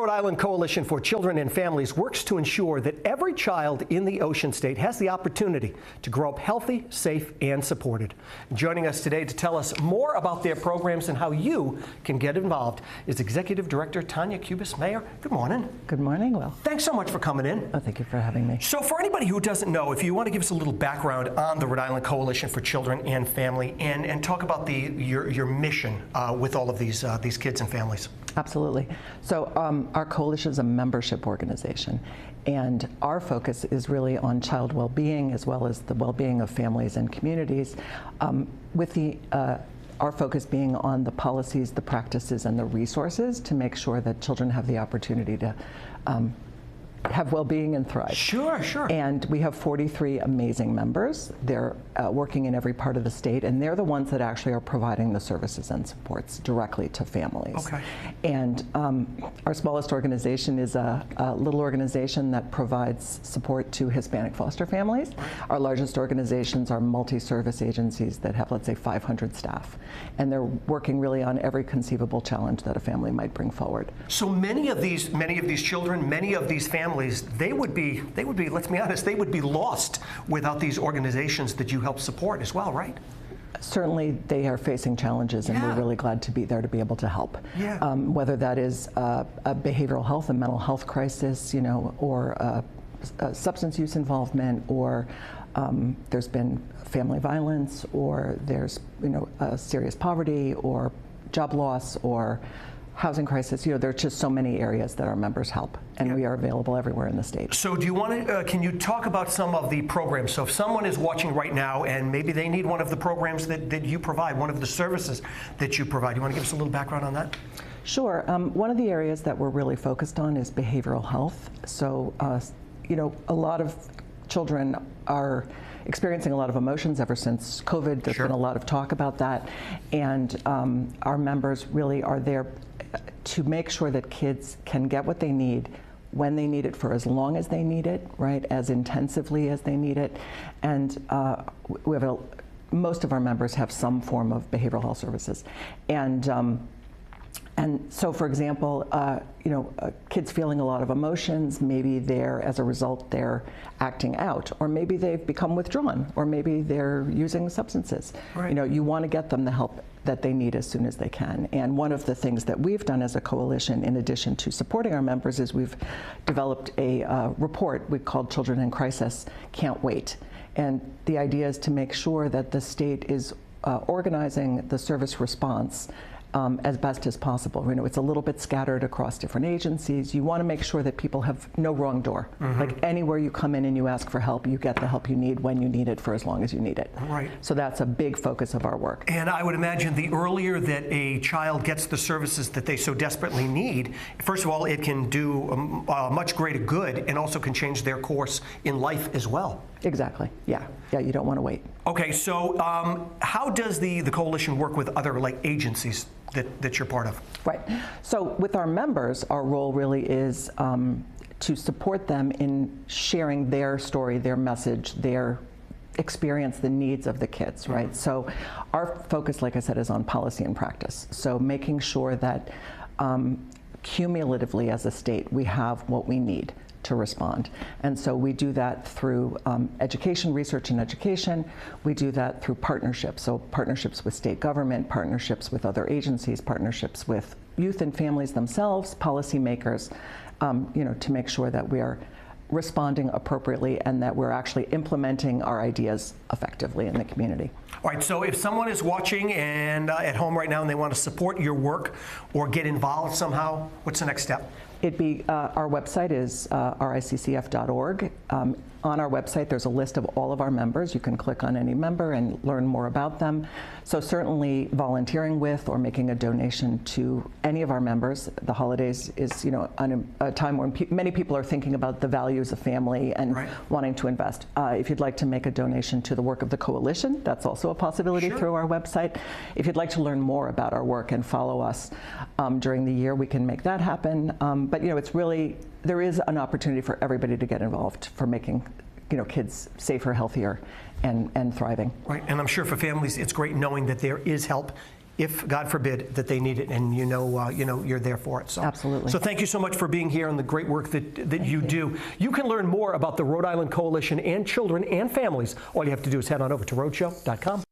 Rhode Island Coalition for Children and Families works to ensure that every child in the Ocean State has the opportunity to grow up healthy, safe, and supported. Joining us today to tell us more about their programs and how you can get involved is Executive Director Tanya Kubas. Mayor, good morning. Good morning, Will. Thanks so much for coming in. Oh, thank you for having me. So for anybody who doesn't know, if you want to give us a little background on the Rhode Island Coalition for Children and Family and talk about your mission with all of these kids and families. Absolutely. So our coalition is a membership organization, and our focus is really on child well-being as well as the well-being of families and communities, with our focus being on the policies, the practices, and the resources to make sure that children have the opportunity to have well-being and thrive. Sure, sure. And we have 43 amazing members. They're working in every part of the state, and they're the ones that actually are providing the services and supports directly to families. Okay. And our smallest organization is a little organization that provides support to Hispanic foster families. Our largest organizations are multi-service agencies that have, let's say, 500 staff. And they're working really on every conceivable challenge that a family might bring forward. So many of these children, many of these families, they would be, let's be honest, they would be lost without these organizations that you help support as well, right? Certainly they are facing challenges, and we're really glad to be there to be able to help. Yeah. Whether that is a behavioral health and mental health crisis, you know, or a substance use involvement, or there's been family violence, or there's, you know, serious poverty, or job loss, or housing crisis. You know, there are just so many areas that our members help, and we are available everywhere in the state. So do you want to, can you talk about some of the programs? So if someone is watching right now and maybe they need one of the programs that you provide, one of the services that you provide, you want to give us a little background on that? Sure. One of the areas that we're really focused on is behavioral health. So, you know, a lot of children are experiencing a lot of emotions ever since COVID. There's been a lot of talk about that, and our members really are there to make sure that kids can get what they need when they need it, for as long as they need it, right, as intensively as they need it. And we have most of our members have some form of behavioral health services. And so, for example, you know, kids feeling a lot of emotions, maybe as a result, they're acting out, or maybe they've become withdrawn, or maybe they're using substances. Right. You know, you want to get them the help that they need as soon as they can. And one of the things that we've done as a coalition, in addition to supporting our members, is we've developed a report we called Children in Crisis Can't Wait. And the idea is to make sure that the state is organizing the service response as best as possible. You know, it's a little bit scattered across different agencies. You want to make sure that people have no wrong door. Like anywhere you come in and you ask for help, you get the help you need when you need it for as long as you need it. Right. So that's a big focus of our work. And I would imagine the earlier that a child gets the services that they so desperately need, first of all, it can do much greater good, and also can change their course in life as well. Exactly. Yeah. Yeah, you don't want to wait. Okay, so how does the coalition work with other agencies that you're part of? Right. So with our members, our role really is to support them in sharing their story, their message, their experience, the needs of the kids, right? So our focus, like I said, is on policy and practice. So making sure that cumulatively as a state, we have what we need to respond. And so we do that through education, research and education. We do that through partnerships, so partnerships with state government, partnerships with other agencies, partnerships with youth and families themselves, policymakers, you know, to make sure that we are responding appropriately and that we're actually implementing our ideas effectively in the community. All right, so if someone is watching and at home right now and they want to support your work or get involved somehow, what's the next step? It'd be, our website is riccf.org. On our website, there's a list of all of our members. You can click on any member and learn more about them. So certainly volunteering with or making a donation to any of our members. The holidays is, you know, a time when many people are thinking about the values of family and wanting to invest. If you'd like to make a donation to the work of the coalition, that's also a possibility through our website. If you'd like to learn more about our work and follow us during the year, we can make that happen. But you know, it's really, there is an opportunity for everybody to get involved for making, you know, kids safer, healthier, and thriving. Right, and I'm sure for families, it's great knowing that there is help if, God forbid, that they need it, and you're there for it. So, absolutely. So thank you so much for being here and the great work that you do. You can learn more about the Rhode Island Coalition and children and families. All you have to do is head on over to rhodeshow.com.